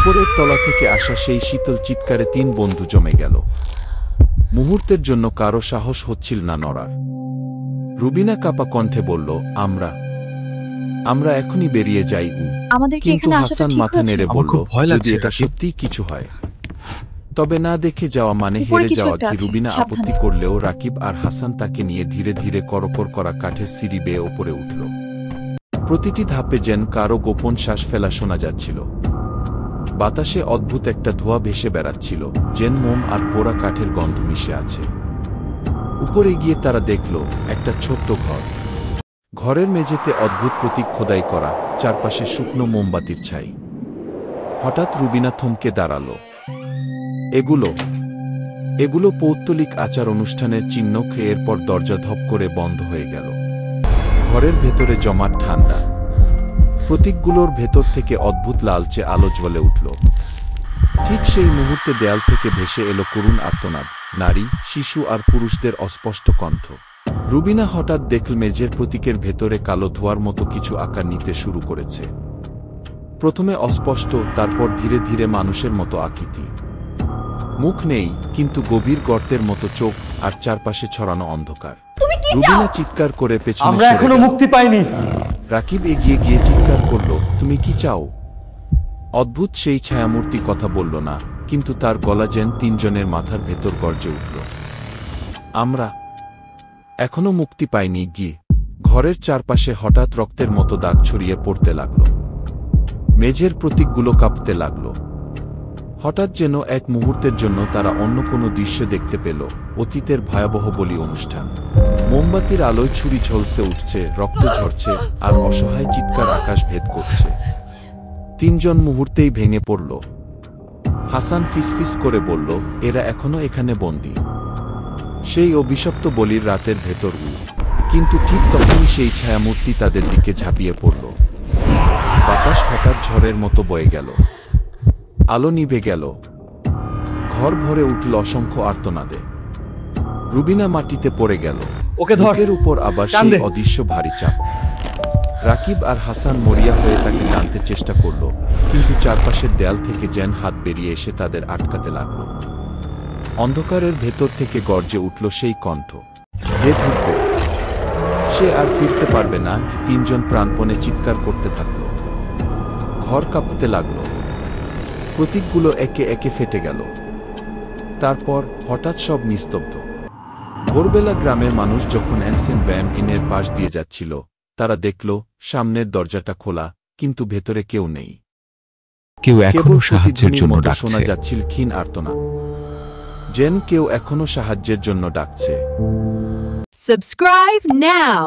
উপরের তলা থেকে আসা সেই শীতল চিৎকারে 3 বন্ধু জমে গেল। মুহূর্তের জন্য কারো সাহস হচ্ছিল না নড়ার। রুবিনা কাপা কণ্ঠে বলল, আমরা এখনই বেরিয়ে যাই। কিন্তু হাসান মাথা নেড়ে বলল, যদি এটা সত্যিই কিছু হয় তবে না দেখে যাওয়া মানে হেরে যাওয়া কি? রুবিনা আপত্তি করলেও রাকিব আর হাসান তাকে নিয়ে ধীরে ধীরে করকর করা কাঠের সিঁড়ি বেয়ে ওপরে উঠল। প্রতিটি ধাপে যেন কারো গোপন শ্বাস ফেলা শোনা যাচ্ছিল। বাতাসে অদ্ভুত একটা ধোঁয়া ভেসে বেড়াচ্ছিল, যেন মোম আর পোড়া কাঠের গন্ধ মিশে আছে। উপরে গিয়ে তারা দেখল একটা ছোট্ট ঘর। ঘরের মেঝেতে অদ্ভুত প্রতীক খোদাই করা, চারপাশে শুকনো মোমবাতির ছাই। হঠাৎ রুবিনা থমকে দাঁড়াল। এগুলো পৌত্তলিক আচার অনুষ্ঠানের চিহ্ন। এরপর দরজা ধপ করে বন্ধ হয়ে গেল। ঘরের ভেতরে জমাট ঠান্ডা। প্রতীকগুলোর ভেতর থেকে অদ্ভুত লালচে আলো জ্বলে উঠল। ঠিক সেই মুহূর্তে দেয়াল থেকে ভেসে এলো করুণ আর্তনাদ, নারী, শিশু আর পুরুষদের অস্পষ্ট কণ্ঠ। রুবিনা হঠাৎ দেখল মেঝের প্রতীকের ভেতরে কালো ধোঁয়ার মতো কিছু আকার নিতে শুরু করেছে। প্রথমে অস্পষ্ট, তারপর ধীরে ধীরে মানুষের মতো আকৃতি। মুখ নেই, কিন্তু গভীর গর্তের মতো চোখ, আর চারপাশে ছড়ানো অন্ধকার। রুবিনা চিৎকার করে পেছনে আমরা এখনো মুক্তি পাইনি। রাকিব এগিয়ে গিয়ে চিৎকার করল, তুমি কি চাও? অদ্ভুত সেই ছায়ামূর্তি কথা বলল না, কিন্তু তার গলা যেন 3 জনের মাথার ভেতর গর্জে উঠল। আমরা এখনো মুক্তি পাইনি। গিয়ে ঘরের চারপাশে হঠাৎ রক্তের মতো দাগ ছড়িয়ে পড়তে লাগল। মেঝের প্রতীকগুলো কাঁপতে লাগল। হঠাৎ যেন এক মুহূর্তের জন্য তারা অন্য কোনো দৃশ্য দেখতে পেল, অতীতের ভয়াবহ বলি অনুষ্ঠান। মোমবাতির আলোয় ছুরি ঝলসে উঠছে, রক্ত ঝরছে, আর অসহায় চিৎকার আকাশ ভেদ করছে। 3 জন মুহূর্তেই ভেঙে পড়ল। হাসান ফিসফিস করে বলল, এরা এখনো এখানে বন্দী। সেই অভিশপ্ত বলির রাতের ভেতর। কিন্তু ঠিক তখনই সেই ছায়ামূর্তি তাদের দিকে ঝাঁপিয়ে পড়ল। বাতাস হঠাৎ ঝড়ের মতো বয়ে গেল। আলো নিভে গেল। ঘর ভরে উঠল অসংখ্য আর্তনাদে। রুবিনা মাটিতে পড়ে গেল। বুকের উপর আবার সেই অদৃশ্য ভারী চাপ। রাকিব আর হাসান মরিয়া হয়ে তাকে টানতে চেষ্টা করল, কিন্তু চারপাশের দেয়াল থেকে যেন হাত বেরিয়ে এসে তাদের আটকাতে লাগল। অন্ধকারের ভেতর থেকে গর্জে উঠল সেই কণ্ঠ, যে ঢুকবে সে আর ফিরতে পারবে না। 3 জন প্রাণপণে চিৎকার করতে থাকল। ঘর কাঁপতে লাগল। প্রতীকগুলো একে একে ফেটে গেল। তারপর হঠাৎ সব নিস্তব্ধ। ভোরবেলা গ্রামের মানুষ যখন অ্যানসেন ভ্যাম ইনের পাশ দিয়ে যাচ্ছিল, তারা দেখল সামনের দরজাটা খোলা, কিন্তু ভেতরে কেউ নেই। কেউ এখনো সাহায্যের জন্য ডাকছে। শোনা যাচ্ছিল ক্ষীণ আর্তনাদ, যেন কেউ এখনো সাহায্যের জন্য ডাকছে। Subscribe now.